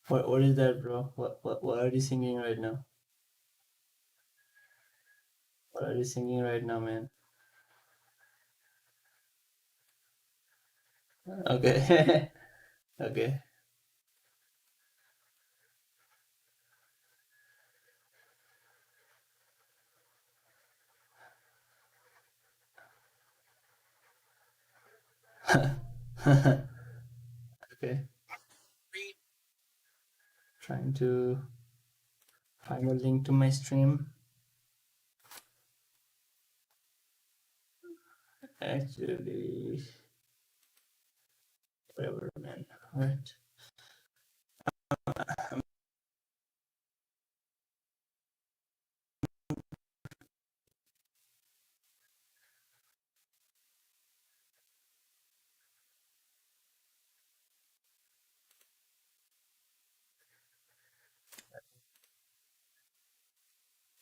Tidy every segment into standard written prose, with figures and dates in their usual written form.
What is that, bro? What are you singing right now? What are you singing right now, man? Okay. Okay. Okay. Trying to find a link to my stream. Actually, whatever, man. Alright.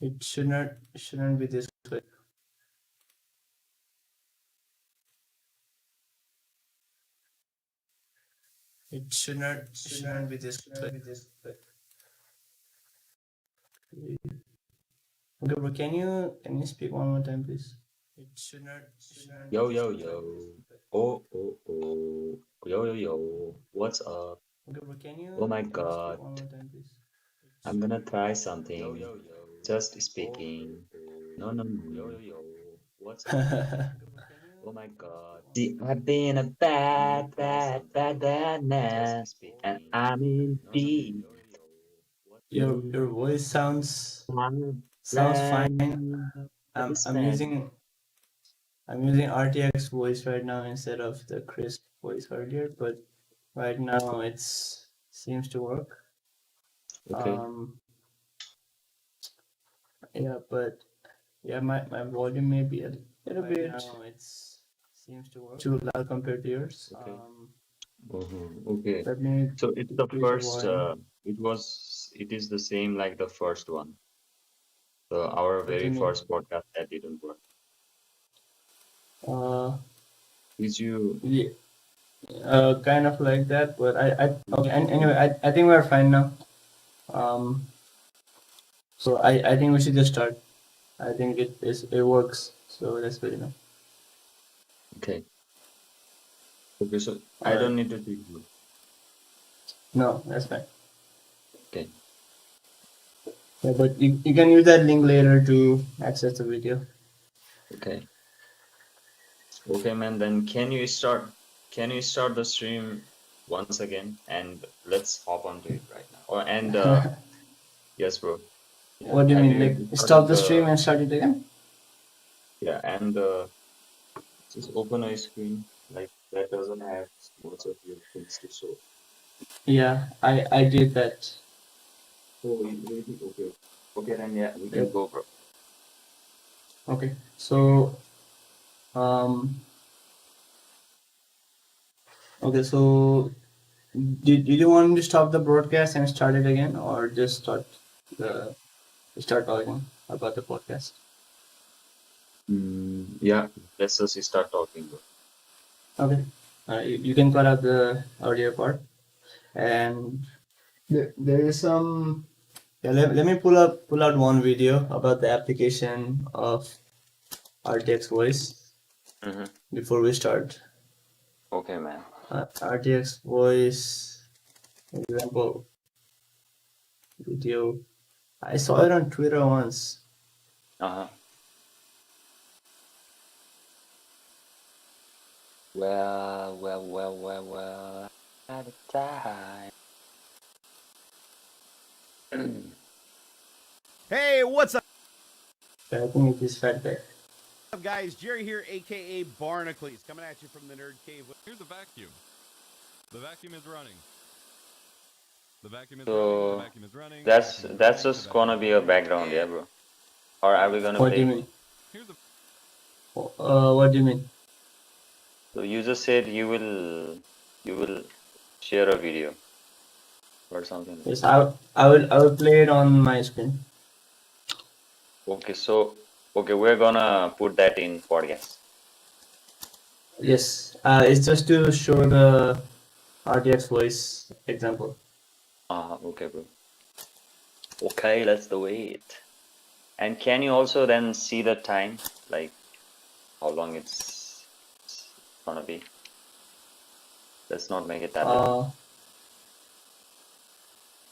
It shouldn't be this way. It shouldn't be this way. Okay, bro, can you speak one more time, please? It shouldn't be Yo, this yo, way. yo. Oh, oh, oh. Yo, yo, yo. What's up? Okay, bro, Oh my can you speak God. one more time, please? I'm gonna try something. Just speaking. No, no, no. What's up? Oh my God. See, I've been a bad, bad, bad, bad man. And I'm in deep. Your voice sounds fine. Plan. I'm This I'm man. using I'm using RTX voice right now instead of the crisp voice earlier, but right now it's seems to work. Okay. Yeah, but yeah, my volume may be a little bit now it's seems to work too loud compared to yours. Okay. Okay. Let me So it's the decrease the first, volume. it is the same like the first one. So our What do very you mean? first podcast that didn't work. Uh, Did you? yeah, kind of like that, but I okay. And anyway, I think we're fine now. Um, so I think we should just start. I think it works. So that's good enough. Okay. Okay, so All I right. don't need to take you. No, that's fine. Okay. Yeah, but you can use that link later to access the video. Okay. Okay, man, then can you start the stream once again and let's hop onto it right now. Or and yes, bro. Yeah. What do you Have mean? you Like stop started the stream the and start it again? yeah, and just open a screen like that doesn't have lots of your things to show. Yeah, I did that. Oh, really? Okay. Okay, then yeah, we can Yep. go, bro. Okay. So um okay, so did you want me to stop the broadcast and start it again, or just the start talking about the podcast? Yeah, let's just start talking, bro. Okay. You can cut out the audio part, and there is some. Yeah, let me pull out one video about the application of RTX voice Mm-hmm. before we start. Okay, man. RTX voice example video. I saw it on Twitter once. Uh-huh. Well. At a time. Hey, what's up, I think it is Fatback. guys? Jerry here, aka Barnacles, coming at you from the Nerd Cave. Here's a vacuum. The vacuum is running. The vacuum is running. The So vacuum is running. The that's vacuum is that's running. The just vacuum gonna is be a running. background, yeah, bro. Or are we gonna What do you play? mean? Here's a What do you mean? So you just said you will share a video or something. Yes, I will play it on my screen. Okay, so we're gonna put that in podcast. Yes, it's just to show the RTX voice example. Okay, bro. Okay, let's do it. And can you also then see the time, like how long it's gonna be? Let's not make it that long.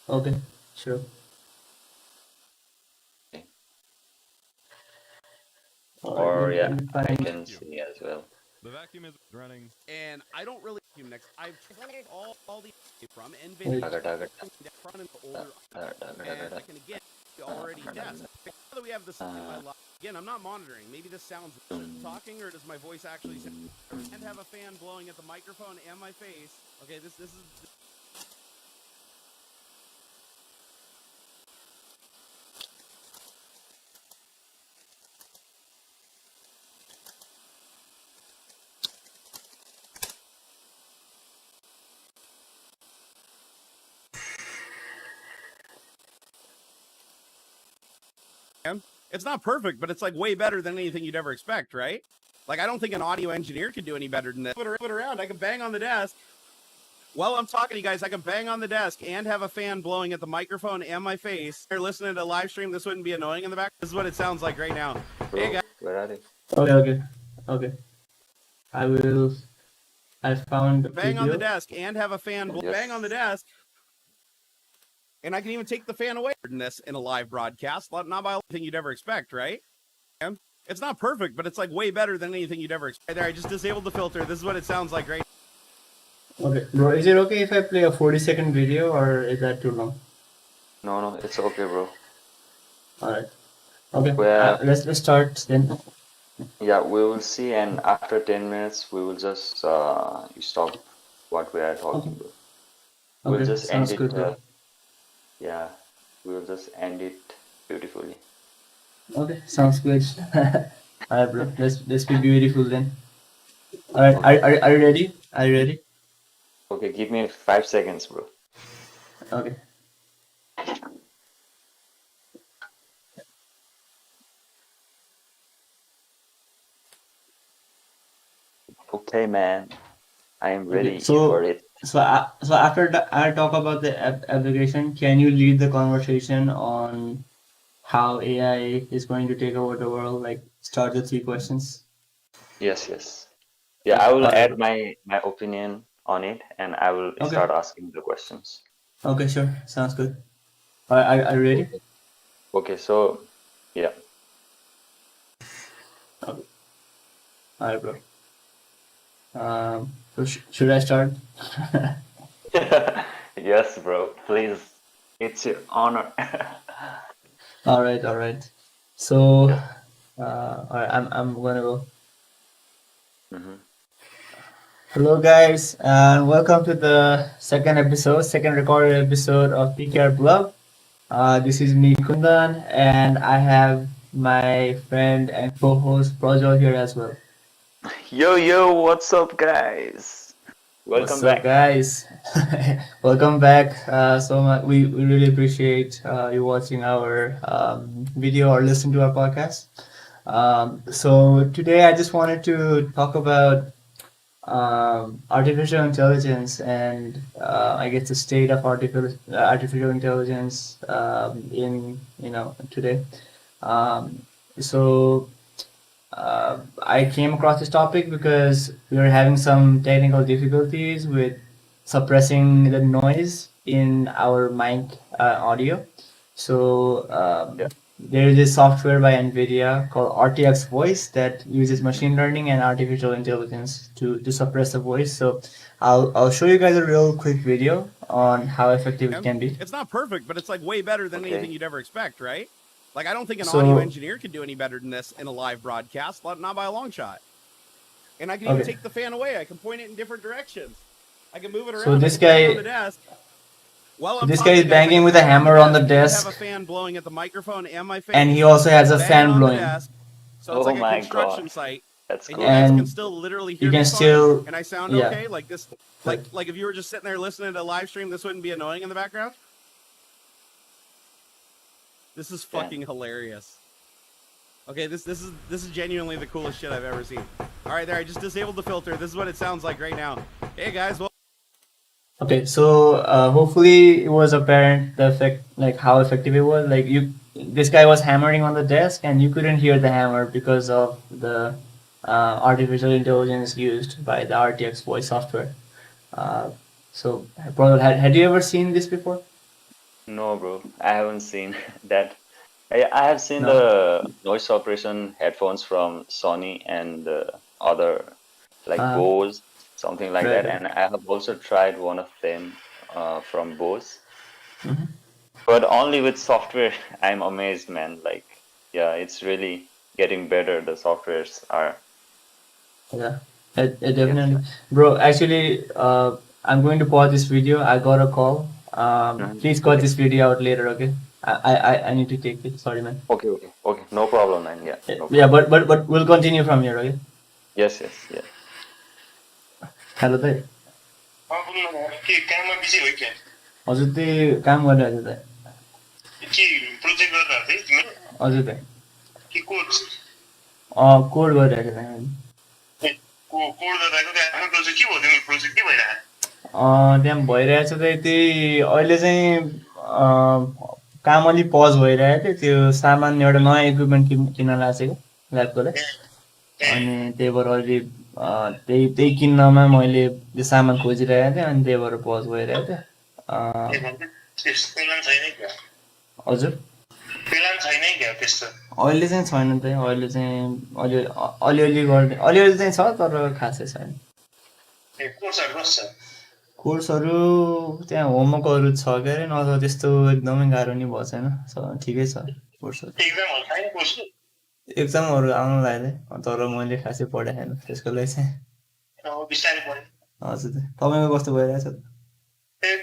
Okay, sure. Okay. All Or right, yeah, let me I find. can see as well. The vacuum is running. And I don't really vacuum next. I've tried all the from Wait. NVIDIA front and older, and I can again already test. Now that we have this in my life, again, I'm not monitoring. Maybe this sounds talking, or does my voice actually sound? And have a fan blowing at the microphone and my face. Okay, this is. It's not perfect, but it's like way better than anything you'd ever expect, right? Like, I don't think an audio engineer could do any better than this. Put it around. I can bang on the desk. While I'm talking to you guys, I can bang on the desk and have a fan blowing at the microphone and my face. If you're listening to a live stream, this wouldn't be annoying in the back. This is what it sounds like right now. Bro, Hey, guys. where are they? Okay. I found Bang on the video. desk and have a fan bang on the desk. And I can even take the fan away in this in a live broadcast. Not by anything you'd ever expect, right? It's not perfect, but it's like way better than anything you'd ever expect. There, I just disabled the filter. This is what it sounds like right now. Okay, bro, is it okay if I play a 40-second video, or is that too long? No, it's okay, bro. All right. Okay. Well, Let's start then. yeah, we will see, and after 10 minutes, we will just stop what we are talking about. We'll Okay, just sounds end good, it. bro. Yeah, we will just end it beautifully. Okay, sounds good. All right, bro. Let's be beautiful then. All right. Are you ready? Are you ready? Okay, give me 5 seconds, bro. Okay. Okay, man. I am ready Okay. for it. So after I talk about the application, can you lead the conversation on how AI is going to take over the world? Like, start the 3 questions. Yes. Yeah, Okay. I will All right, add bro. my opinion on it, and I will Okay. start asking the questions. Okay, sure. Sounds good. All right, are you ready? Okay, so yeah. Okay. All right, bro. So should I start? Yes, bro. Please, it's your honor. All right. So, Yeah. all right, I'm gonna go. Mm-hmm. Hello, guys, and welcome to the second recorded episode of PKR Club. This is me, Kundan, and I have my friend and co-host Projol here as well. Yo, what's up, guys? Welcome What's up, back. guys? Welcome back. So much. We really appreciate you watching our video or listening to our podcast. So today I just wanted to talk about artificial intelligence and I guess the state of artificial intelligence in today. Um, so I came across this topic because we were having some technical difficulties with suppressing the noise in our mic audio. So Yeah. there is this software by NVIDIA called RTX Voice that uses machine learning and artificial intelligence to suppress the voice. So I'll show you guys a real quick video on how effective it can be. It's not perfect, but it's like way better than Okay. anything you'd ever expect, right? Like, I don't think an So- audio engineer could do any better than this in a live broadcast, not by a long shot. And I can even Okay. take the fan away. I can point it in different directions. I can move it around. So this I can bang guy- on the desk. While So I'm this talking guy is to you guys, I banging can with a bang on hammer on the and desk. have a fan blowing at the microphone and my face. And he also has a Bang fan on the blowing. desk. So Oh it's like a my construction God. site. That's And cool. you guys And can still literally hear you can me fine, still- and I sound yeah. okay. Like this, like if you were just sitting there listening to a live stream, this wouldn't be annoying in the background. This is fucking hilarious. Okay, this is genuinely the coolest shit I've ever seen. All right, there. I just disabled the filter. This is what it sounds like right now. Hey guys, well. Okay, so hopefully it was apparent the effect, like how effective it was. Like this guy was hammering on the desk, and you couldn't hear the hammer because of the artificial intelligence used by the RTX voice software. Uh, so, bro, had you ever seen this before? No, bro, I haven't seen that. I have seen No. the noise suppression headphones from Sony and other like Uh, Bose, something like right, that, right. and I have also tried one of them from Bose, Mhm. but only with software. I'm amazed, man. Like, yeah, it's really getting better. The softwares are. Yeah, it Yes, definitely, man. bro. Actually, I'm going to pause this video. I got a call. Please cut Okay, this video out later, okay? I need to take it. Sorry, man. okay, okay, okay. No problem, man. Yeah, no Yeah, problem. but we'll continue from here, okay? Yes, yes, yeah. Hello दाइ के काममा busy हो क्या हजुर त्यही काम गरिरहेको दाइ के प्रोजेक्ट गरेर थिए तिमीले हजुर दाइ कि कोड कोड गरिरहेको दाइ मैले कोड गरेर त्यो आफ्नो प्रोजेक्ट के भयो तिम्रो प्रोजेक्ट के भइरहेको त्यहाँ भइरहेछ दाइ त्यही अहिले चाहिँ काम अलिक पज भइरहेको थियो त्यो सामान एउटा नयाँ इक्विपमेन्ट किन्न लागेको ल्याबको लागि अनि त्यही भएर अहिले त्यही किन्नमा मैले त्यो सामान खोजिरहेको थिएँ अनि त्यही भएर पज भइरहेको थियो प्लान छैन क्या हजुर प्लान छैन क्या त्यस्तो अहिले चाहिँ छैन त्यही अहिले चाहिँ अलिअलि गर्ने अलिअलि चाहिँ छ तर खासै छैन कोर्सहरू कस्तो छ कोर्सहरू त्यहाँ होमवर्कहरू छ के अरे नत्र त्यस्तो एकदमै गाह्रो नि भएको छैन ठिकै छ कोर्सहरू एक्जामहरू छैन कोर्सको एक्जामहरू आउनु लाग्यो तर मैले खासै पढाएको छैन त्यसको लागि चाहिँ अब बिस्तारै पढ्यो हजुर तपाईँको कस्तो भइरहेछ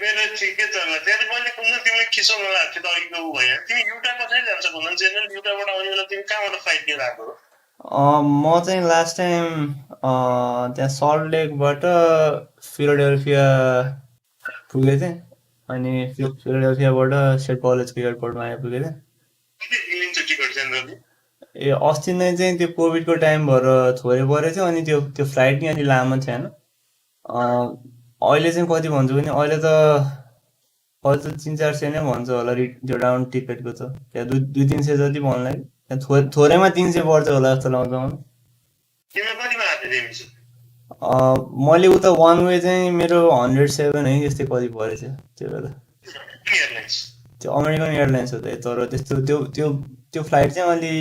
मेरो ठिकै चल्ला त्यहाँ मैले कुन तिमीले खिचाउन लाग्थ्यो त अलिक उ भयो तिमी युटा कसरी जान्छ भन्दा जेनरल युटाबाट आउने बेला तिमी कहाँबाट फाइट लिएर आएको म चाहिँ लास्ट टाइम त्यहाँ सल्ट लेकबाट फिलाडेल्फिया पुगेको थिएँ अनि फिलाडेल्फियाबाट स्टेट कलेजको एयरपोर्टमा आइपुगेको थिएँ कति लिन्छ टिकट जेनरली ए अस्ति नै चाहिँ त्यो कोभिडको टाइम भएर छोरे परेको थियो अनि त्यो फ्लाइट नि अलिक लामो थिएन अहिले चाहिँ कति भन्छु भने अहिले त 300-400 नै भन्छ होला त्यो राउन्ड टिकटको त त्यहाँ 200-300 जति भन्नु लाग्यो त्यहाँ थोरैमा 300 पर्छ होला जस्तो लाग्छ मलाई तिमीले कतिमा आएको थियो तिमी मैले उता वान वे चाहिँ मेरो 107 है यस्तै कति परेछ त्यो बेला एयरलाइन्स त्यो अमेरिकन एयरलाइन्स हो त तर त्यस्तो त्यो फ्लाइट चाहिँ अलि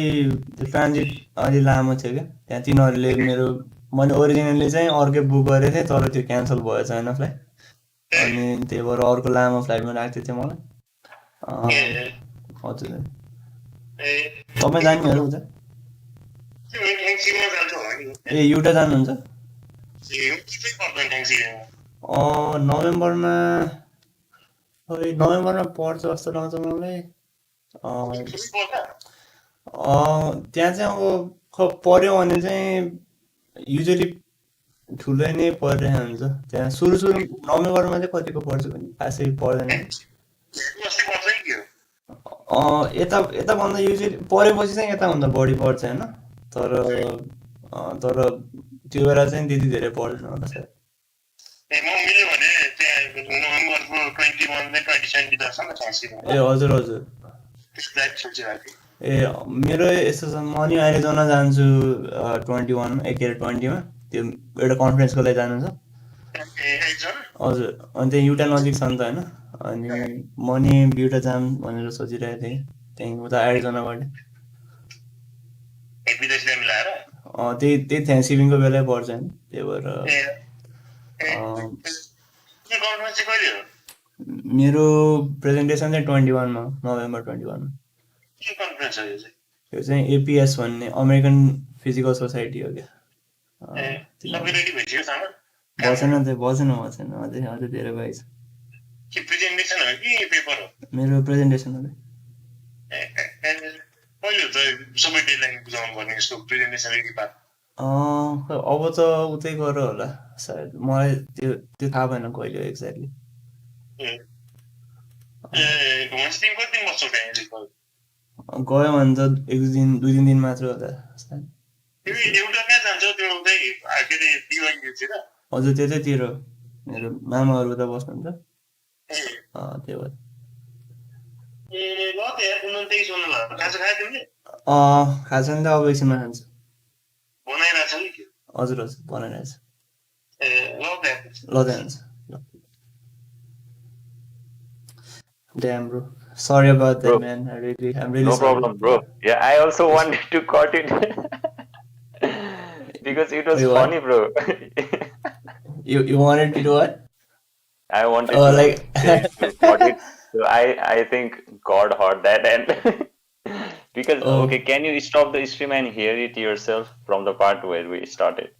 त्यो ट्रान्जिट अलि लामो थियो क्या त्यहाँ तिनीहरूले मैले ओरिजिनली चाहिँ अर्कै बुक गरेको थिएँ तर त्यो क्यान्सल भएछ होइन फ्लाइट अनि त्यही भएर अर्को लामो फ्लाइटमा राखेको थियो मलाई हजुर तपाईँ जानुहुने हुन्छ ए युटा जानुहुन्छ नोभेम्बरमा पर्छ जस्तो लाग्छ मलाई त्यहाँ चाहिँ अब पर्यो भने चाहिँ युजली ठुलै नै परिरहेको हुन्छ त्यहाँ सुरु नोभेम्बरमा चाहिँ कतिको पर्छ भने खासै पर्दैन यताभन्दा युजली परेपछि चाहिँ यताभन्दा बढी पर्छ होइन तर त्यो बेला चाहिँ त्यति धेरै पर्दैन होला सायद ए हजुर हजुर ए मेरो यस्तो छ म नि एरिजोना जान्छु 21 के अरे 20 मा त्यो एउटा कन्फरेन्सको लागि जानु छ हजुर अनि त्यहाँ युटा नजिक छ नि त होइन अनि म नि युटा जाम भनेर सोचिरहेको थिएँ त्यहीँ उता एरिजोनाबाट त्यही थ्याङ्कसिभिङको बेलै पर्छ होइन त्यही भएर मेरो प्रेजेन्टेसन चाहिँ 21 मा नोभेम्बर 21 यो चाहिँ एपिएस भन्ने अमेरिकन फिजिकल सोसाइटी हो क्या बसेन अझै धेरै बाइक मेरो प्रेजेन्टेसन हो अब त उतै गर होला सायद मलाई त्यो थाहा भएन कहिले एक्ज्याक्टली गयो भने त एक दिन 2-3 दिन मात्र होला तिमी एउटा कहाँ जान्छौ त्यो चाहिँ के अरे दिवालीतिर हजुर त्यतैतिर मेरो मामाहरू उता बस्नुहुन्छ त्यही भएर ए ल त यार 29 हुनु ल खाजा खायो तिमीले खाजा नि त अब एकछिनमा खान्छु बनाइरहेछ नि के हजुर हजुर बनाइरहेछ ए ल त यार ल त हुन्छ ल Damn, bro. Sorry about that, Bro, man. I'm really no sorry. problem, bro. Yeah, I also wanted to cut it because it was Wait, what? funny, bro. You wanted to do what? I wanted Oh, to like say to cut it. So I think God heard that and because oh, okay, can you stop the stream and hear it yourself from the part where we started?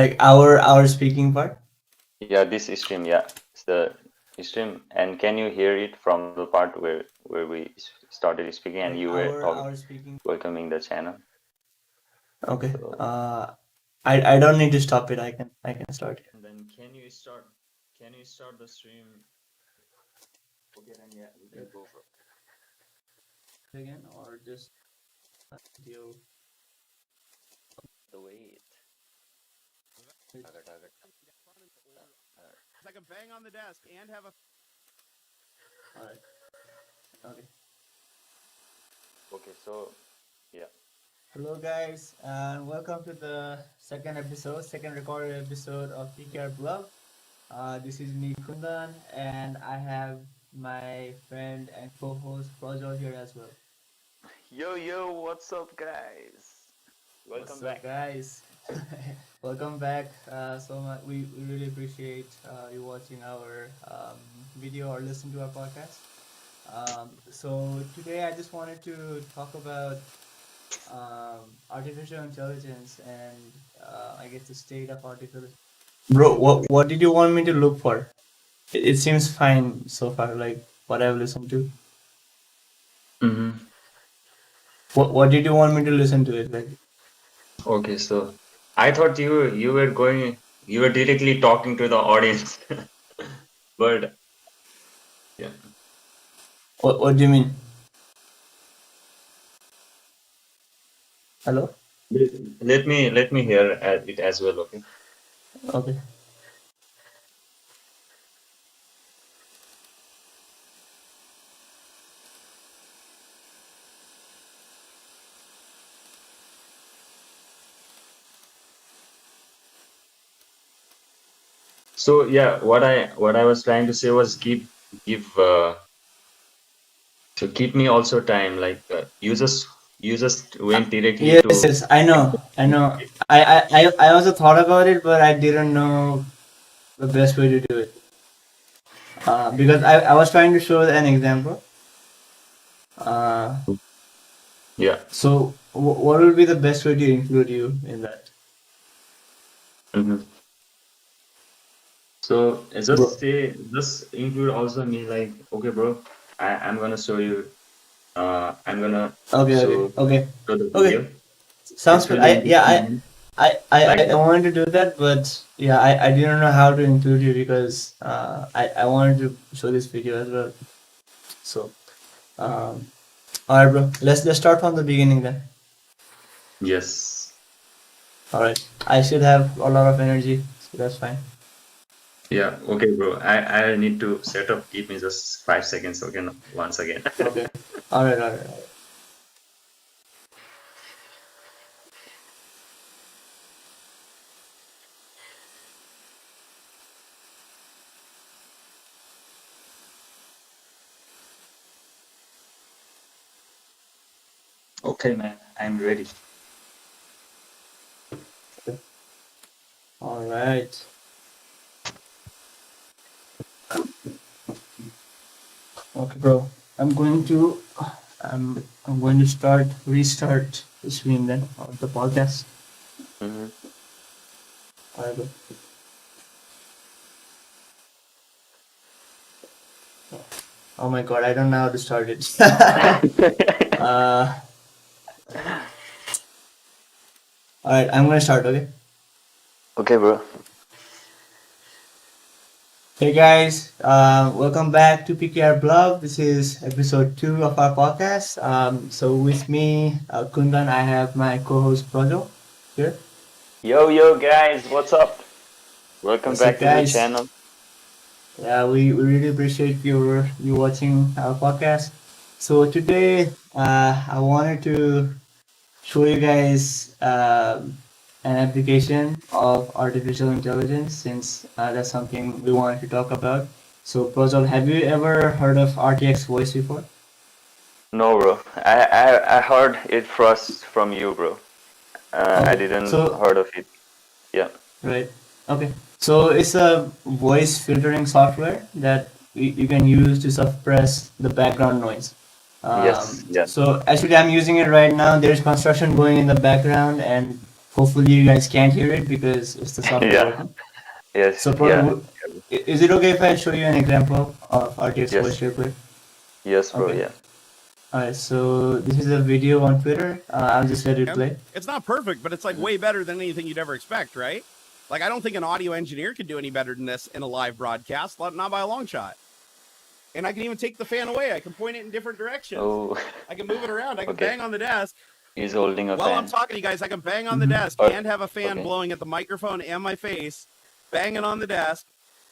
like our speaking part. Yeah, this stream, yeah, it's the stream, and can you hear it from the part where we started speaking and Like you were our talking, speaking. welcoming the channel? Okay. So, I don't need to stop it. I can start. and then can you start the stream? Okay, then yeah, we can go for Again or just video. the wait. I can bang on the desk and have a. Alright. Okay. Okay, so yeah. Hello guys and welcome to the second recorded episode of PKR Blog. This is me Kundan and I have my friend and co-host Prajwal here as well. Yo, what's up, guys? Welcome back, guys. Welcome back. So much. We really appreciate you watching our video or listening to our podcast. So today I just wanted to talk about artificial intelligence and I guess the state of artificial. Bro, what did you want me to look for? It seems fine so far. Like what I've listened to. Mm-hmm. What did you want me to listen to it like? Okay, so I thought you were directly talking to the audience, but yeah. What do you mean? Hello? Let me hear it as well, okay? Okay. So yeah, what I was trying to say was keep me also time, like you just went directly Yes, I know. I also thought about it, but I didn't know the best way to do it. Because I was trying to show an example. Yeah. So what would be the best way to include you in that? Mm-hmm. So Bro. just include also me, like, okay, bro, I'm gonna show you. I'm gonna Okay. show the video. Sounds It's good. really interesting. Like I wanted to do that, but yeah, I didn't know how to include you because I wanted to show this video as well. So all right, bro. Let's start from the beginning then. yes. All right. I should have a lot of energy, so that's fine. Yeah. Okay, bro. I need to set up. Give me just 5 seconds. Okay. Once again. Okay. All right. Okay, man. I'm ready. All right. Okay, bro. I'm going to restart the stream then of the podcast. Mm-hmm. All right, bro. Oh my god, I don't know how to start it. All right, I'm gonna start. Okay. Okay, bro. Hey guys, welcome back to PKR Blog. This is episode 2 of our podcast. So with me, Kundan, I have my co-host Projo here. Yo, guys, what's up? Welcome What's up, back to the guys? channel. Yeah, we really appreciate you watching our podcast. So today, I wanted to show you guys an application of artificial intelligence since that's something we wanted to talk about. So, Prozol, have you ever heard of RTX voice before? No, bro. I heard it first from you, bro. I Okay, didn't so heard of it. Yeah. right, okay. So it's a voice filtering software that you can use to suppress the background noise. Yes. Yeah. So actually, I'm using it right now. There's construction going in the background, and hopefully you guys can't hear it because it's the software Yeah. working. Yes. So, Yeah. is it okay if I show you an example of RTX voice Yes. real quick? Yes, bro. Okay. Yeah. Alright, so this is a video on Twitter. I'll just let it play. It's not perfect, but it's like way better than anything you'd ever expect, right? Like I don't think an audio engineer could do any better than this in a live broadcast, not by a long shot. And I can even take the fan away. I can point it in different directions. Oh, I can move it around. I can okay. bang on the desk. He's holding a While I'm fan. talking to you guys, I can bang on the Mhm. desk Oh, and have a fan okay. blowing at the microphone and my face, banging on the desk.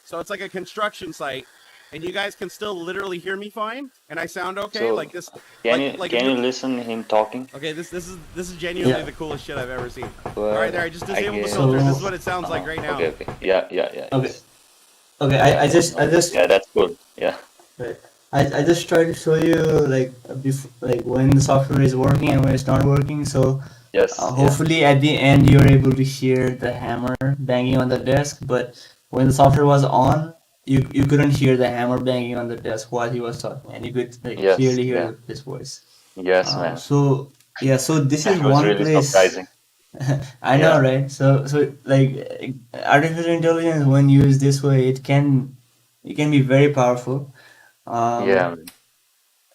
So it's like a construction site. And you guys can still literally hear me fine, and I sound okay. So, Like this, Can like you like can if you you're- listen him talking? Okay, this is genuinely Yeah. the coolest shit I've ever seen. Well, All right, there. I just disabled the guess- filter. This is So- what it sounds like right now. Okay. Yeah. Okay. Yes. Okay, I just Yeah, that's cool. Yeah. right. I just try to show you like like when the software is working and when it's not working. So Yes. Yeah. hopefully at the end you're able to hear the hammer banging on the desk. But when the software was on, you couldn't hear the hammer banging on the desk while he was talking, and you could like Yes. clearly hear Yeah. his voice. Yes, man. So yeah, so this is That was one really place. surprising. I know, Yeah. right? So like artificial intelligence when used this way, it can be very powerful. Yeah.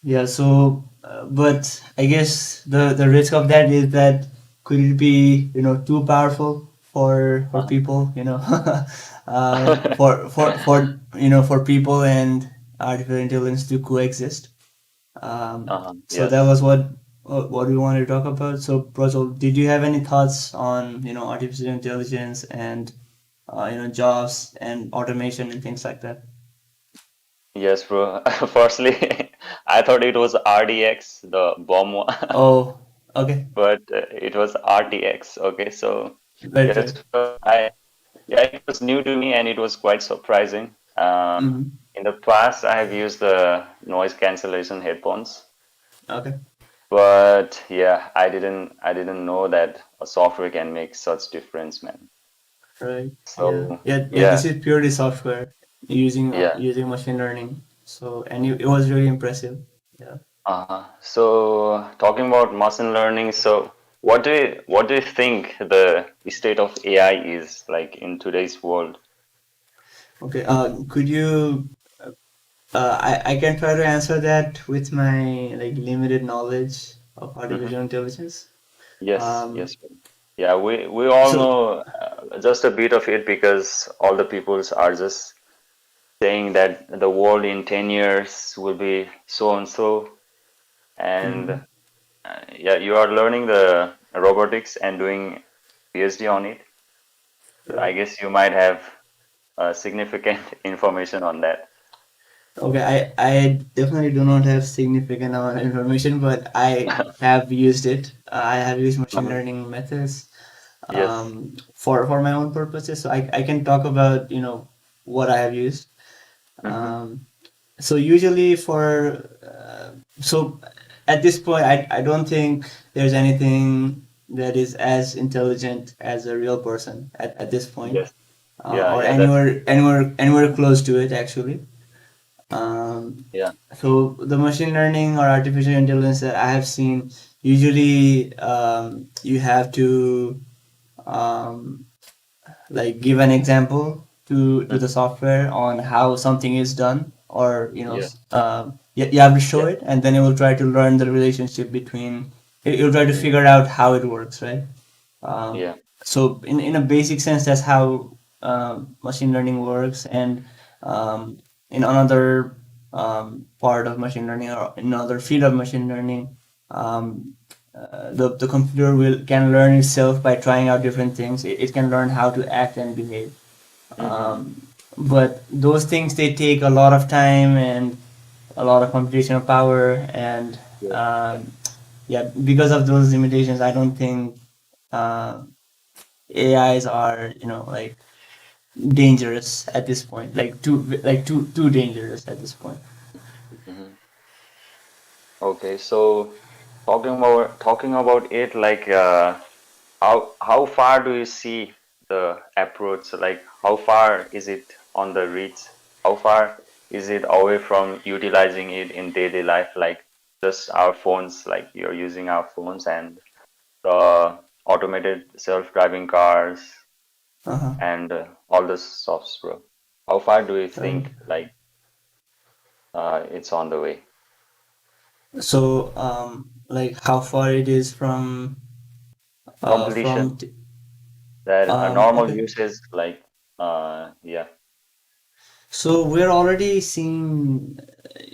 Yeah, so but I guess the risk of that is that could it be, too powerful for people, for people and artificial intelligence to coexist. So that Yes. was what we wanted to talk about. So, Prajol, did you have any thoughts on, artificial intelligence and jobs and automation and things like that? Yes, bro. Firstly, I thought it was RDX, the bomb one, Oh, okay. but it was RTX. Okay, so Right, yes, right. it was new to me and it was quite surprising. Mm-hmm. In the past, I have used the noise cancellation headphones, Okay. but yeah, I didn't know that a software can make such difference, man. Right. So Yeah. yeah, This is purely software using yeah. using machine learning. So, and it was really impressive. Yeah. So talking about machine learning, so what do you think the state of AI is like in today's world? Okay. Could you? I can try to answer that with my like limited knowledge of artificial intelligence. Yes, Um. yes. Yeah, we all So. know just a bit of it because all the peoples are just saying that the world in 10 years will be so and so, and Mhm. yeah, you are learning the robotics and doing PhD on it. So I Right. guess you might have significant information on that. Okay, I definitely do not have significant amount of information, but I have used it. I have used machine learning methods Yes. for my own purposes. So I can talk about, what I have used. Mm-hmm. So usually so at this point, I don't think there's anything that is as intelligent as a real person at this point, Yes. Yeah. or Yeah. That's anywhere close to it actually. Um, yeah. so the machine learning or artificial intelligence that I have seen, usually you have to um, like give an example to the software on how something is done, or Yeah. you have to show Yeah. it, and then it will try to learn the relationship between. It will try to figure out how it works, right? Um, Yeah. so in a basic sense, that's how machine learning works, and in another part of machine learning or in another field of machine learning, the computer can learn itself by trying out different things. It can learn how to act and behave. But those things, they take a lot of time and a lot of computational power, and yeah, because of those limitations, I don't think AIs are, like, dangerous at this point, like too dangerous at this point. Mhm. Okay, so talking about it, like how far do you see the approach? Like how far is it on the reach? How far is it away from utilizing it in daily life? Like just our phones, like you're using our phones and the automated self-driving cars Uh-huh. and all this stuff, bro. How far do you So, think like it's on the way? like, how far it is from Completion. That a normal okay. usage, like yeah. So we're already seeing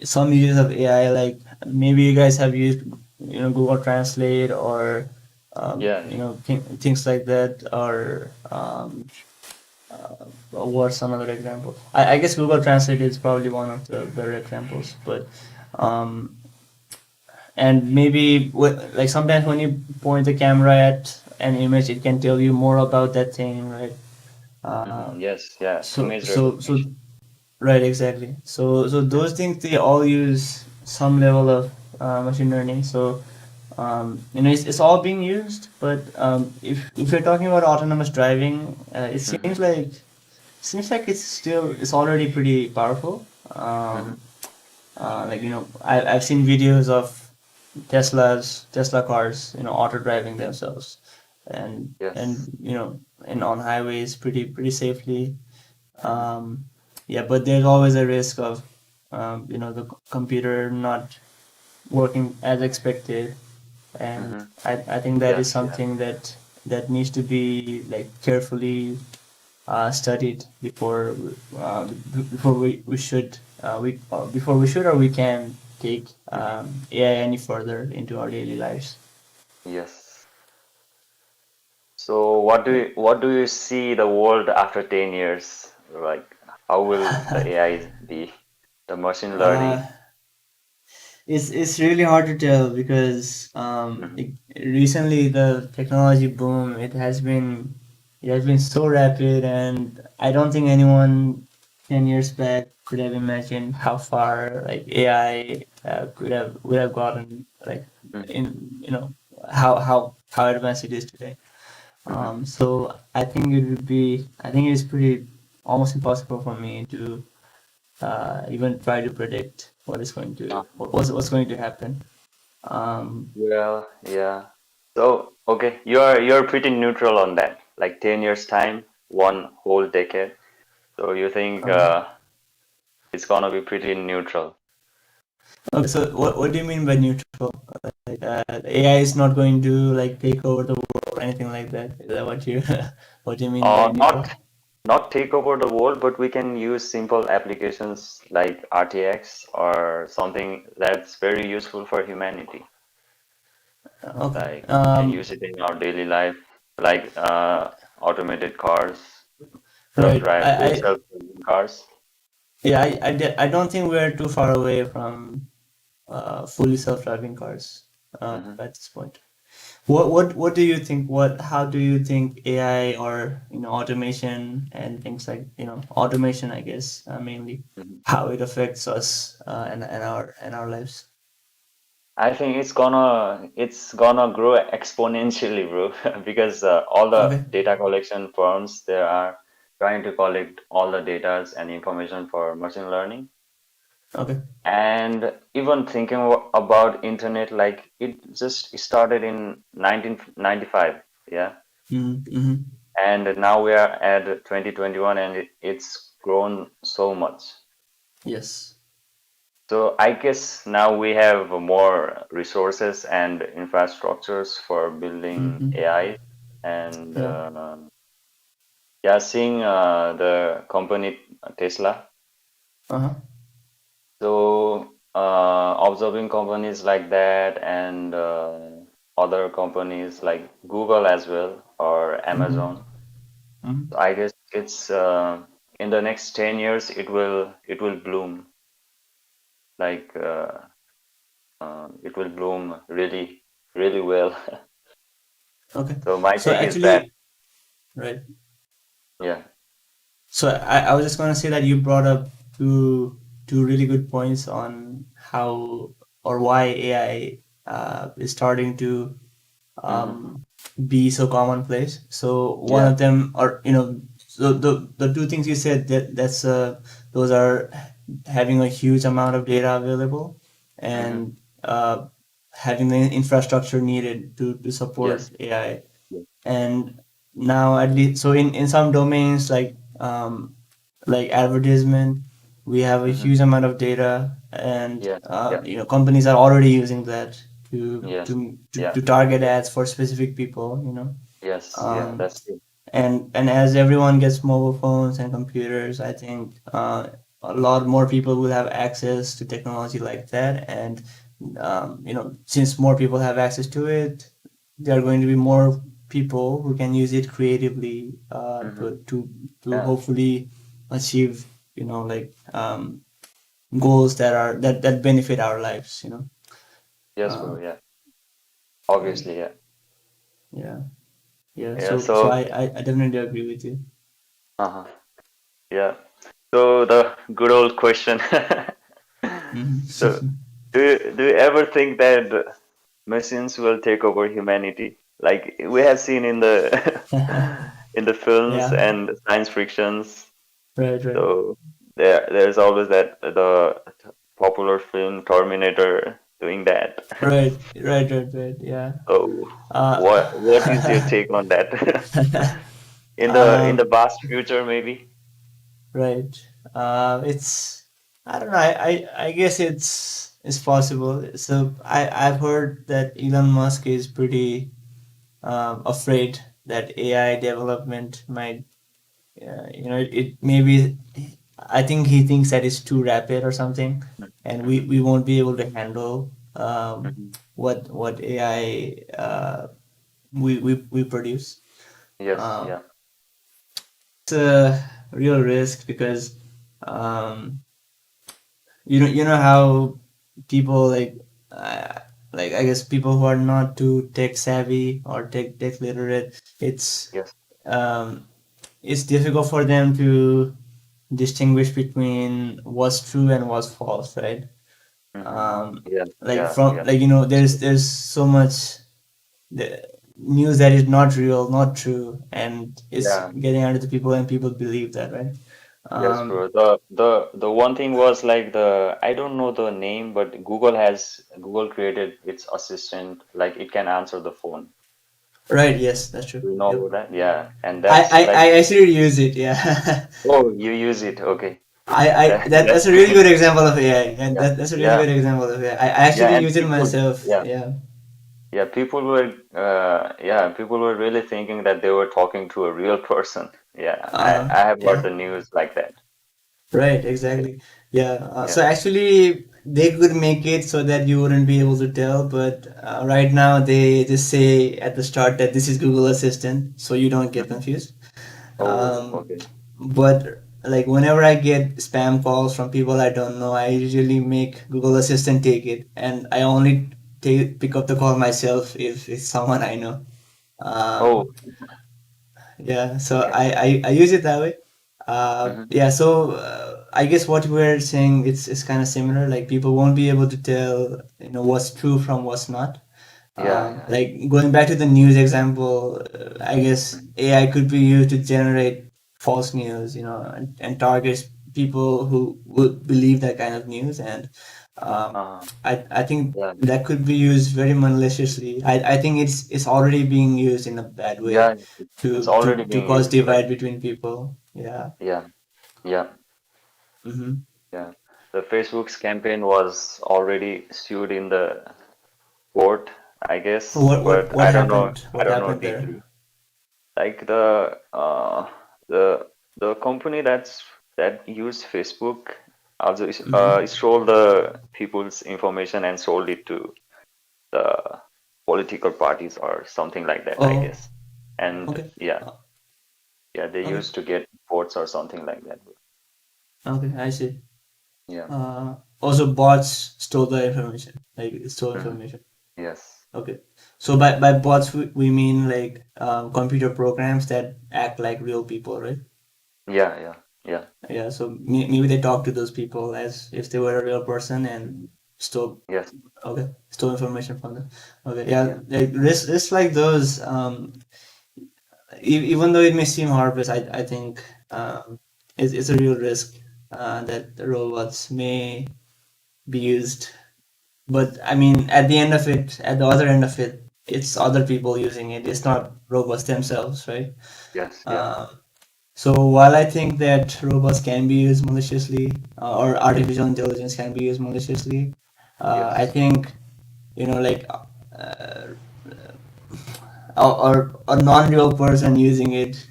some uses of AI, like maybe you guys have used, Google Translate, or Yeah. things like that, or what's another example? I guess Google Translate is probably one of the better examples, but um, and maybe like sometimes when you point the camera at an image, it can tell you more about that thing, right? Yes, yeah. So Image so so recognition. Right, exactly. So those things, they all use some level of machine learning. So it's all being used, but if you're talking about autonomous driving, it Mm-hmm. seems like it's already pretty powerful. Mm-hmm. Like, I've seen videos of Tesla cars, auto driving themselves, and Yes. and on highways pretty safely. Mm-hmm. Yeah, but there's always a risk of the computer not working as expected, and Mm-hmm. I think that is Yes, yeah. something that needs to be, like, carefully studied before we should before we should or we can take Mm-hmm. AI any further into our daily lives. Yes. So what do you see the world after 10 years? Like how will the AI be? The machine learning? Uh, it's really hard to tell because Mm-hmm. recently the technology boom, it has been so rapid, and I don't think anyone 10 years back could have imagined how far, like, AI would have gotten, like, Mm-hmm. in how advanced it is today. Mm-hmm. So I think it is pretty almost impossible for me to even try to predict what's going to happen. Um, Well, yeah. So, okay, you're pretty neutral on that. Like 10 years time, one whole decade. So you think okay. it's gonna be pretty neutral. Okay, so what do you mean by neutral? Like, AI is not going to, like, take over the world or anything like that? Is that what you what you mean by neutral? Not take over the world, but we can use simple applications like RTX or something that's very useful for humanity. Okay. Like we can use it in our daily life, like automated cars, Right. self-driving cars. Yeah, I don't think we're too far away from fully self-driving cars Hmm. at this point. What do you think? How do you think AI, or automation and things like, automation, I guess, mainly, Hmm. how it affects us and our lives? I think it's gonna grow exponentially, bro, because all the Okay. data collection firms they are trying to collect all the data and information for machine learning. Okay. And even thinking about internet, like it just started in 1995, yeah, Mm-hmm. and now we are at 2021, and it's grown so much. Yes. So I guess now we have more resources and infrastructures for building Mm-hmm. AI, and Yeah. yeah, seeing the company Tesla. Uh-huh. So observing companies like that and other companies like Google as well or Amazon. Mm-hmm. I guess it's in the next 10 years it will bloom like it will bloom really really well. Okay. So my So take is that actually, right. yeah. So I was just gonna say that you brought up two really good points on how or why AI is starting to Mm-hmm. be so commonplace. So one Yeah. of them, or so the two things you said, that's those are having a huge amount of data available Mm-hmm. and having the infrastructure needed to support Yes. AI. Yes. And now at least, so in some domains like advertisement, we have a Mm-hmm. huge amount of data, and Yeah. Yeah. companies are already using that to Yes. to to, Yeah. to target ads for specific people, Yes. Yeah. um, That's true. and as everyone gets mobile phones and computers, I think a lot more people will have access to technology like that, and since more people have access to it, there are going to be more people who can use it creatively Mm-hmm. to Yeah. hopefully achieve like goals that benefit our lives. Yes, Uh, bro. Yeah. right. Obviously. Yeah. Yeah. Yeah. Yeah. So So. I definitely agree with you. Uh-huh. Yeah. So the good old question. So Mhm. do you ever think that machines will take over humanity? Like we have seen in the in the films Yeah. and science fictions. Right. Right. So there's always that the popular film Terminator doing that. Right. Right. Right. Right. Yeah. So what is your Uh, take on that? In the um, vast future, maybe? right. It's I don't know. I guess it's possible. So I've heard that Elon Musk is pretty afraid that AI development might it maybe I think he thinks that it's too rapid or something, and we, Mm-hmm. we won't be able to handle Hmm. what AI we produce. Yes, Um, yeah. it's a real risk because um, you know how people uh, like I guess people who are not too tech savvy or tech literate, Yes. um, it's difficult for them to distinguish between what's true and what's false, right? Mm-hmm. Um, Yeah, like yeah, from yeah. like That's true. there's so much the news that is not real, not true, and it's Yeah. getting out to the people, and people believe that, right? Yes, Um, bro. The one thing was like the I don't know the name, but Google created its assistant, like it can answer the phone. right. Yes, that's true. Do you know Yep. about that? Yeah, and I that's I, like I actually use it. Yeah. oh, you use it. Okay. That's That's a really pretty. good example of AI, and Yeah, that's a really yeah, good example of AI. I yeah. actually And use it people, myself. yeah, Yeah. yeah. People were really thinking that they were talking to a real person. Yeah, Uh-huh. I have heard Yeah. the news like that. Right, exactly. Yeah. So Yeah. actually, they could make it so that you wouldn't be able to tell, but right now they just say at the start that this is Google Assistant, so you don't get Mhm. confused. Oh, Um, okay. but like whenever I get spam calls from people I don't know, I usually make Google Assistant take it, and I only pick up the call myself if it's someone I know. Oh, Um, yeah, so okay. I use it that way. Hmm. Yeah, so I guess what we're saying it's kind of similar. Like people won't be able to tell what's true from what's not. Yeah, yeah. Like going back to the news example, I guess Mhm. AI could be used to generate false news, and targets people who would believe that kind of news. And Uh, I think yeah, that could be used very maliciously. I think it's already being used in a bad yeah. way It's to already to to being cause used. Like, divide between people. Yeah. yeah, yeah, Mm-hmm. yeah. The Facebook's campaign was already sued in the court, I guess, What what but what I don't know. happened? I What don't know happened there? deeply. Like the company that used Facebook, also stole the people's information and sold it to the political parties or something like that, I Oh, guess. And okay. yeah, they Okay. used to get votes or something like that. Okay, I see. Yeah. Also bots stole the information, like stole Mhm. information. Yes. Okay. So by bots we mean like computer programs that act like real people, right? Yeah. Yeah, so maybe they talk to those people as if they were a real person and stole Yes. stole information from them. Okay, yeah, Yeah. like risks like those, even though it may seem harmless, I think it's a real risk that the robots may be used. But I mean, at the end of it, at the other end of it, it's other people using it. It's not robots themselves, right? Yes. Yeah. Um, so while I think that robots can be used maliciously, or artificial intelligence can be used maliciously, I Yes. think like or a non-real person using it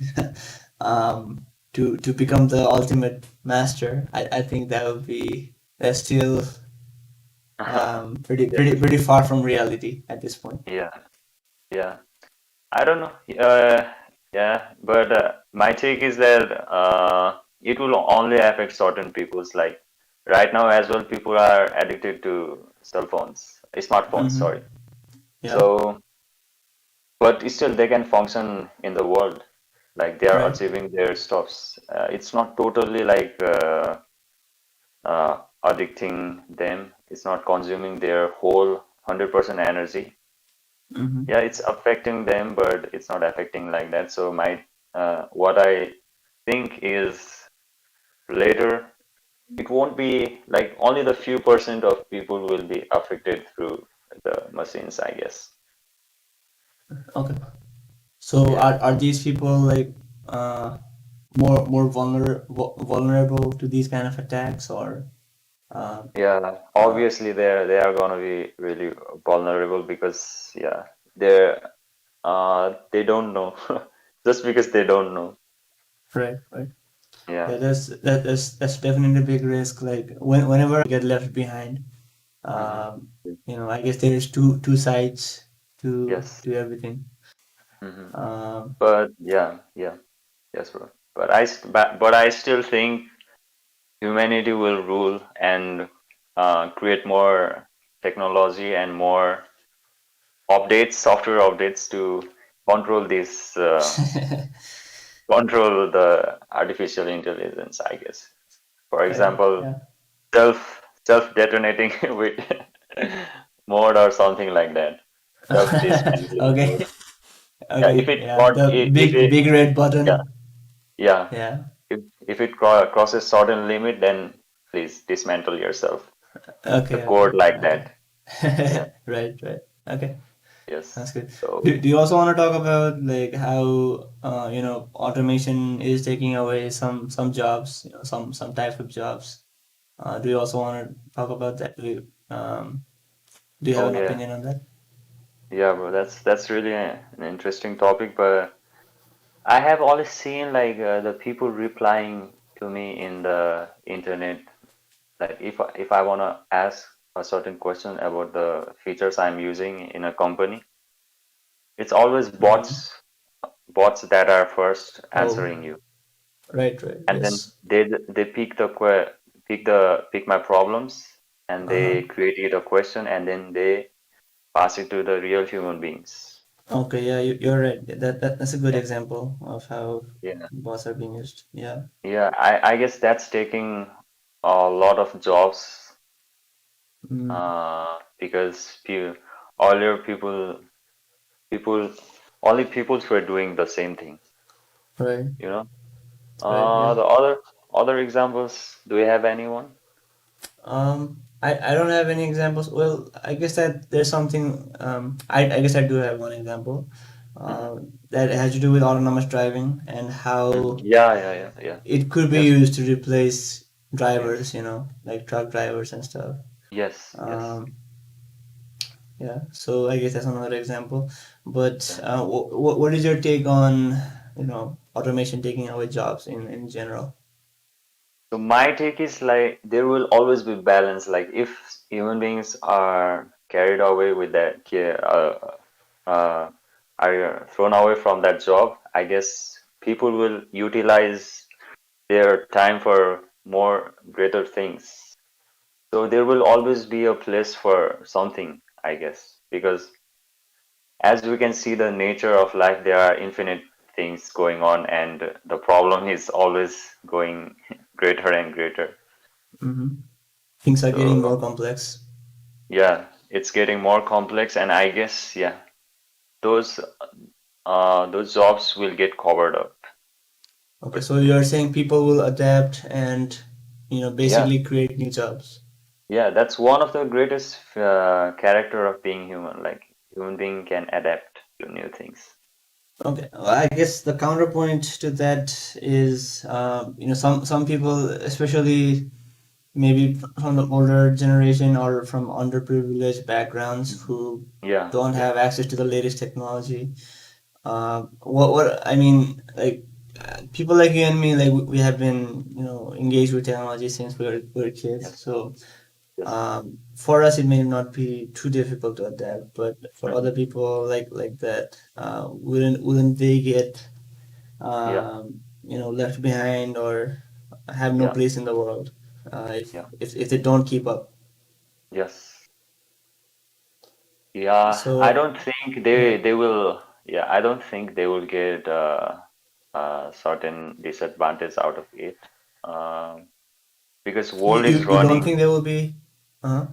to become the ultimate master. I think that's still Yes. pretty far from reality at this point. Yeah. Yeah. I don't know. Yeah, but my take is that it will only affect certain people's, like right now as well. People are addicted to cell phones, smartphones. Mm-hmm. Sorry. Yeah. So, but still they can function in the world, like they are Right. achieving their stuffs. It's not totally like addicting them. It's not consuming their whole 100% energy. Mm-hmm. Yeah, it's affecting them, but it's not affecting like that. So my what I think is later it won't be like only the few percent of people will be affected through the machines, I guess. Okay. So Yeah. are these people like more vulnerable to these kind of attacks or Yeah, uh, obviously they are gonna be really vulnerable because yeah, they don't know just because they don't know. right. Yeah. Yeah, that's definitely a big risk. Like whenever get left behind, Hmm. I guess there's two sides Yes. to everything. Hmm. Um, But yeah, yes, bro. But I still think humanity will rule and create more technology and more updates, software updates to control this, control the artificial intelligence, I guess. For right. example, Yeah. self detonating with mode or something like that. Self dismantling Okay. mode. Yeah, if Okay. it Yeah. got The if it big red yeah button. yeah Yeah. if it crosses certain limit, then please dismantle yourself. The Okay. code like Okay. that. Yeah. Right. Okay. That's Yes. good. So Do you also want to talk about like how automation is taking away some jobs, some types of jobs? Do you also want to talk about that? Do you have oh an yeah. opinion on that? Yeah, bro, that's really an interesting topic, but I have always seen like the people replying to me in the internet, like if I wanna ask a certain question about the features I'm using in a company, it's always Mm-hmm. bots that are first Oh, answering you, right. and then Yes. they pick my problems and Uh-huh. they create a question and then they pass it to the real human beings. Okay, yeah, you're right. That's a good Yeah, example of how yeah. bots are being used. Yeah. Yeah, I guess that's taking a lot of jobs Mm, because earlier people only peoples were doing the same thing, right. you know. Yeah. The other examples, do we have anyone? I don't have any examples. Well, I guess that there's something. I guess I do have one example. Hmm. That has to do with autonomous driving and Hmm. how Yeah. it could be Yes, used to replace yes, drivers. Like truck drivers and stuff. yes. Um, yeah. So I guess that's another example. But Yeah. what is your take on automation taking away jobs in general? So my take is like there will always be balance. Like if human beings are carried away with that, are thrown away from that job, I guess people will utilize their time for more greater things. So there will always be a place for something, I guess, because as we can see the nature of life, there are infinite things going on, and the problem is always going greater and greater. Things are getting So more complex. yeah, it's getting more complex, and I guess yeah, those those jobs will get covered up. Okay, But so you're saying people will adapt and, yeah, basically create new jobs. yeah, that's one of the greatest character of being human. Like human being can adapt to new things. Okay, well, I guess the counterpoint to that is, some people, especially maybe from the older generation or from underprivileged backgrounds who Yeah, don't yeah, have access to the latest technology. What I mean, like people like you and me, like we have been, engaged with technology since we were kids. yes, So yes, for us, it may not be too difficult to adapt, but for other mhm, people like that, wouldn't they get yeah, left behind or have no yeah, place in the world if, yeah, if they don't keep up? yes. Yeah, I So don't think yeah, they will. Yeah, I don't think they will get certain disadvantage out of it. Um, because you, world you, is you don't running think there will be? Uh-huh.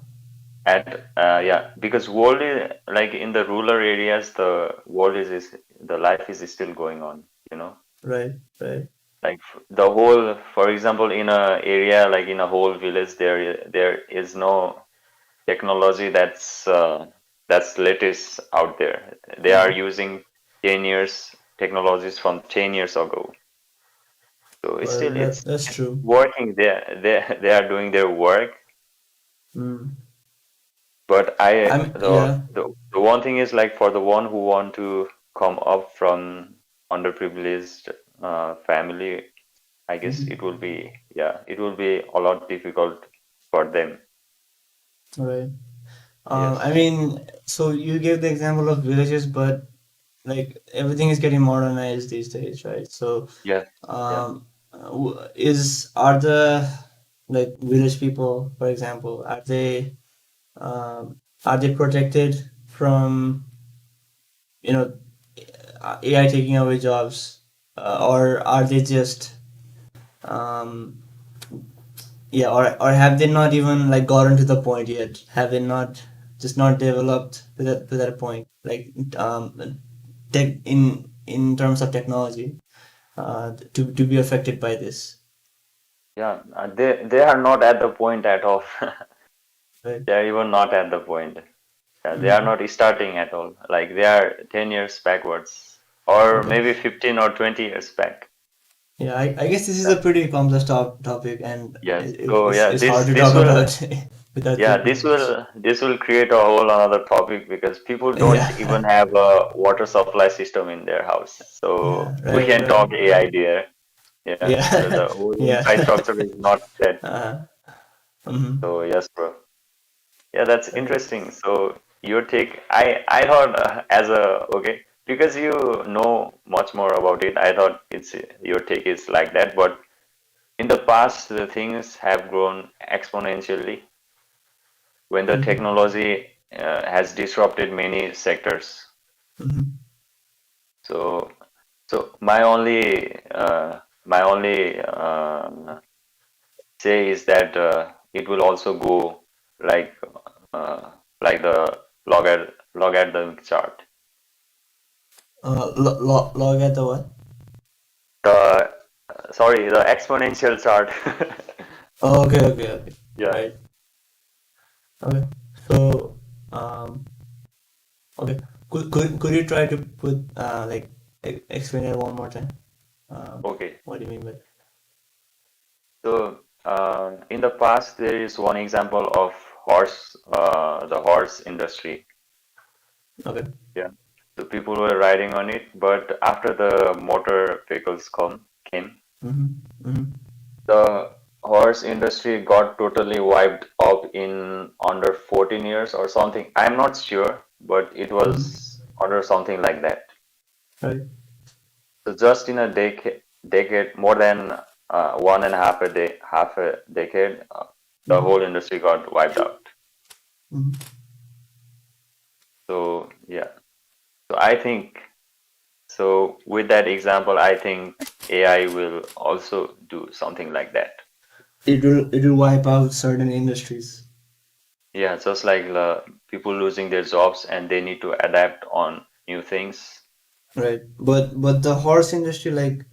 at yeah, because world is like in the rural areas, the world is the life is still going on. You know, Right, right. like the whole, for example, in a area like in a whole village, there is no technology that's latest out there. They are Mm-hmm. using 10 years technologies from 10 years ago. So it's Well, still that's it's true. working. They are doing their work. Mm. But Yeah. the one thing is like for the one who want to come up from underprivileged family, I guess it Mm-hmm. will be yeah, it will be a lot difficult for them. Right. I Yes. mean, so you gave the example of villages, but like everything is getting modernized these days, right? So, Yes. Yeah. are the like village people, for example, are they protected from AI taking away jobs, or are they just um, yeah, or have they not even like gotten to the point yet? Have they not just not developed to that point? Like tech in terms of technology, to be affected by this, Yeah. They are not at the point at all. right? They are even not at the point. They are Mm. not starting at all. Like they are 10 years backwards, or Okay. maybe 15 or 20 years back. Yeah, I guess this is a Yeah. pretty complex topic, and Yes. it, So it's yeah, it's hard to this talk will about without yeah, taking much. this will create a whole another topic because people don't Yeah, even have a water supply system in their house. yeah, So we right, can right. talk AI there. Yeah. Yeah, The whole yeah. infrastructure is not set. uh, mhm. So yes, bro. Yeah, that's interesting. So your take, I thought as a okay because you know much more about it. I thought it's your take is like that, but in the past the things have grown exponentially when the Mhm. technology has disrupted many sectors. Mhm. So so my only say is that it will also go like uh, like the logarithmic chart. Log at the what? The sorry, the exponential chart. Oh, okay, okay, okay. Yeah. Right. Okay. So, okay. Could you try to put like explain it one more time? Okay. What do you mean by? So in the past, there is one example of the horse industry. Okay. Yeah. So people were riding on it, but after the motor vehicles came, Mm-hmm. Mm-hmm. the horse industry got totally wiped out in under 14 years or something. I'm not sure, but it was under something like that. Right. So just in a decade, more than one and a half a day, half a decade, the whole industry got wiped out. Mhm. So yeah, so I think so. With that example, I think AI will also do something like that. It will wipe out certain industries. Yeah, just like people losing their jobs and they need to adapt on new things. Right. But the horse industry, like,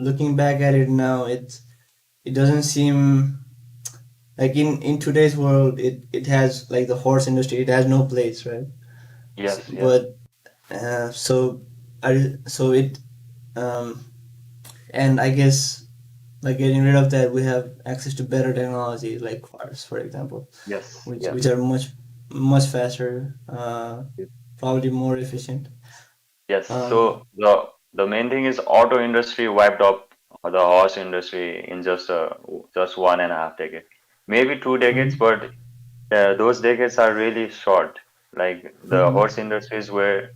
looking back at it now, it doesn't seem like in today's world it has, like, the horse industry, it has no place, right? Yes, yes, But so so it and I guess, like, getting rid of that, we have access to better technology like cars, for example, yes, which yes, are much faster, probably more efficient. yes. Um, So the main thing is auto industry wiped up the horse industry in just one and a half decade, maybe 2 decades, but those decades are really short. Like the horse industries were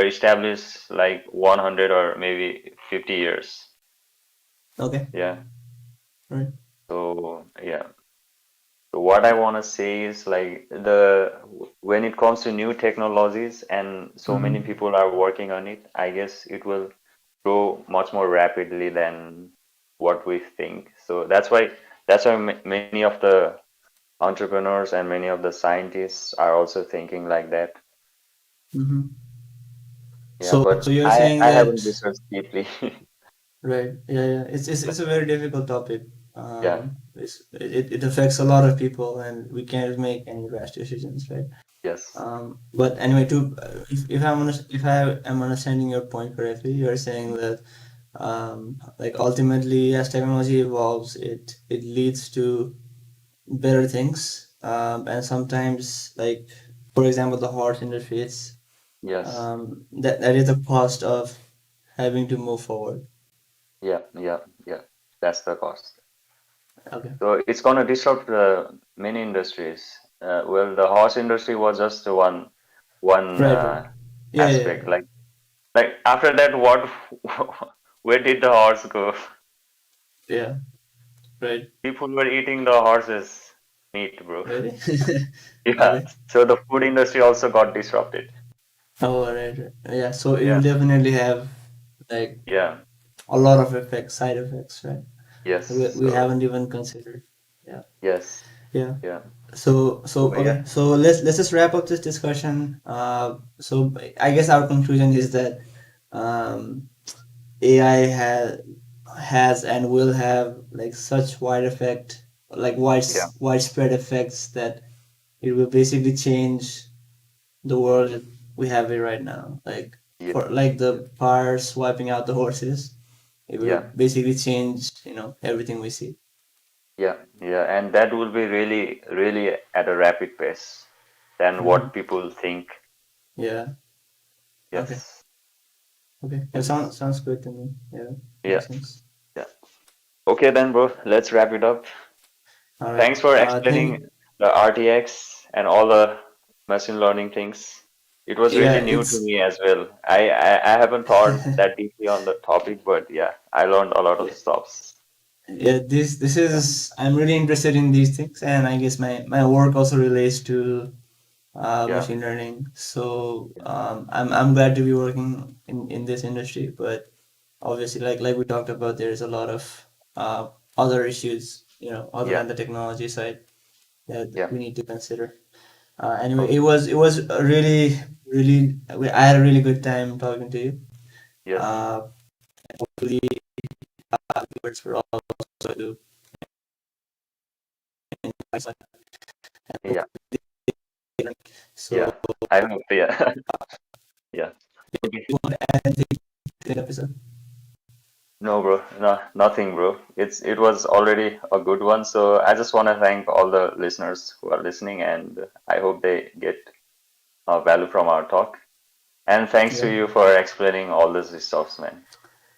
established like 100 or maybe 50 years. okay, Yeah. right. So yeah. So what I want to say is like when it comes to new technologies and so many people are working on it, I guess it will grow much more rapidly than what we think. So that's why many of the entrepreneurs and many of the scientists are also thinking like that. Mm-hmm. Yeah, So but you're I saying I that, haven't researched deeply. right? Yeah, yeah. It's a very difficult topic. Yeah. It affects a lot of people, and we can't make any rash decisions, right? Yes. But anyway, if I am understanding your point correctly, you're saying that, like, ultimately, as technology evolves, it leads to better things, and sometimes, like, for example, the horse industry, Yes. that is the cost of having to move forward. Yeah. Yeah. Yeah. That's the cost. Okay. So it's gonna disrupt many industries. Well, the horse industry was just one Right, right. Yeah, yeah, aspect. Like after that, what? Where did the horse go? yeah. Right. People were eating the horses' meat, bro. Really? Yeah. Okay. So the food industry also got disrupted. Oh, right, right. Yeah. So it Yeah. will definitely have, like, Yeah. a lot of effects, side effects, right? Yes. We So haven't even considered. Yeah. yes. Yeah. Yeah. So Yeah. okay. So let's just wrap up this discussion. So I guess our conclusion is that, um, AI has and will have, like, such wide effect, like, Yeah. widespread effects, that it will basically change the world that we have it right now. Like, Yeah. for, like, the cars wiping out the horses, it will Yeah. basically change, everything we see. Yeah. Yeah. And that will be really, really at a rapid pace than Hmm. what people think. Yeah. Okay. Yes. Okay. It Yes. sounds good to me. Yeah. Yeah. Makes sense. Yeah. Okay then, bro. Let's wrap it up. All right. Thanks for Thank explaining you. the RTX and all the machine learning things. It was Yeah. really new to me as well. I haven't thought that deeply on the topic, but yeah, I learned a lot of Yeah. stuff. Yeah. This Yeah. is, I'm really interested in these things, and I guess my work also relates to, Yeah. machine learning. So, I'm glad to be working in this industry, but obviously, like we talked about, there's a lot of, other issues, other Yeah. than the technology side, that Yeah. we need to consider. Anyway, Okay. it was a really, I had a really good time talking to you. Yes. Uh, Hopefully, viewers were also to enjoy. Yeah. So, Yeah. I hope. Yeah. Yeah. Okay. you want to add anything to the episode? No, bro. No, nothing, bro. It was already a good one. So I just want to thank all the listeners who are listening, and I hope they get value from our talk. And thanks to Yeah. you for explaining all this stuff, man.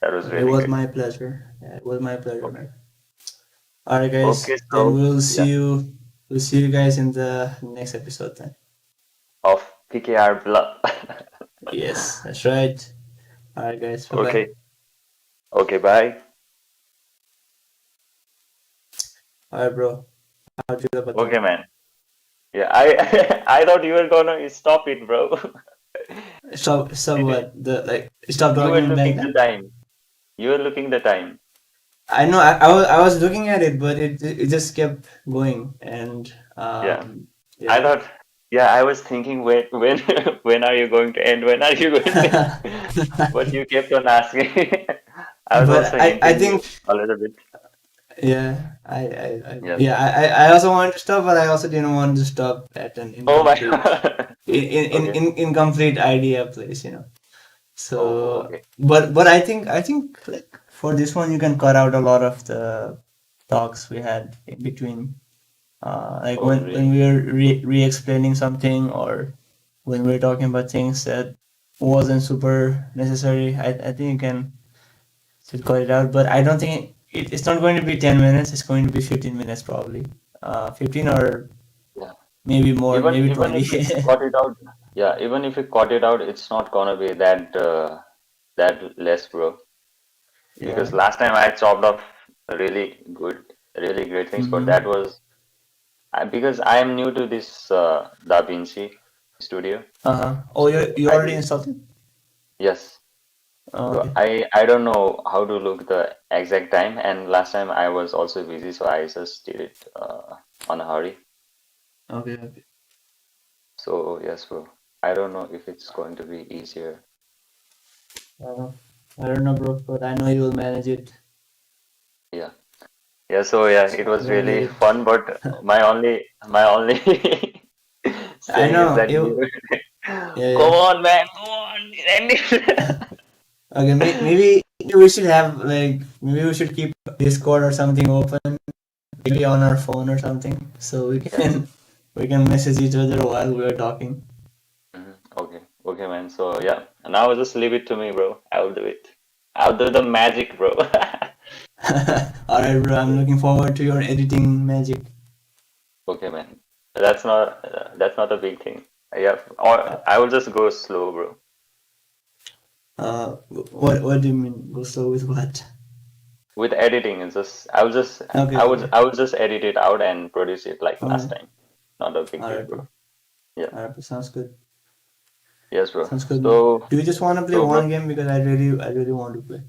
That was It really was great. my pleasure. Yeah, it was my pleasure, Okay. man. All right, guys. Okay, Then so we'll yeah, see you. We'll see you guys in the next episode then. of PKR blood. Yes, that's right. All right, guys. Bye bye. Okay, okay, bye. All right, bro. How do you feel about Okay, that? man. Yeah, I I thought you were gonna stop it, bro. Stop what? The like stop You were talking back looking the then? time. You were looking the time. I know I was looking at it, but it just kept going and Yeah. I yeah. thought, yeah, I was thinking when when are you going to end? When are you going to end? But you kept on asking. I was But also I hinting you think a little bit. yeah Yes. I also wanted to stop, but I also didn't want to stop at an Oh my incomplete God. Okay. incomplete idea place, you know. Oh, So, okay. but I think like for this one you can cut out a lot of the talks we had in between. Like Oh, when really? we were re-explaining something or when we were talking about things that wasn't super necessary. I think you can still cut it out, but I don't think it's not going to be 10 minutes. It's going to be 15 minutes probably. 15 or Yeah. maybe more, maybe Even 20. if you cut it out, yeah, even if you cut it out, it's not gonna be that less, bro. Yeah. Because last time I chopped off really good, really great things, but Mm-hmm. that was because I am new to this DaVinci Studio, Uh-huh. Oh, so you I already didn't. installed it? Yes, Oh, so okay. I don't know how to look the exact time, and last time I was also busy, so I just did it on a hurry. Okay, okay. So yes, bro. I don't know if it's going to be easier. Uh, I don't know, bro, but I know you will manage it. Yeah. Yeah, so yeah, it So I'm was gonna get really it. fun, but my only I saying is know that you. you Yeah, come yeah. on, man, come on, end it. Okay, maybe we should have like maybe we should keep Discord or something open, maybe on our phone or something, so we Yeah. can we can message each other while we are talking. Okay, okay, man. So yeah, now just leave it to me, bro. I'll do it. I'll do the magic, bro. All right, bro. I'm Yeah. looking forward to your editing magic. Okay, man. That's not a big thing. Yeah, or I will just go slow, bro. What do you mean? Go slow with what? With editing, it's just I will just Okay, I would okay. I will just edit it out and produce it like last Okay. time. Not a big All deal, right, bro. bro. Yeah. All right, bro. Sounds good. Yes, bro. Sounds good, man. So Do you just want to play bro, one game because I really want to play?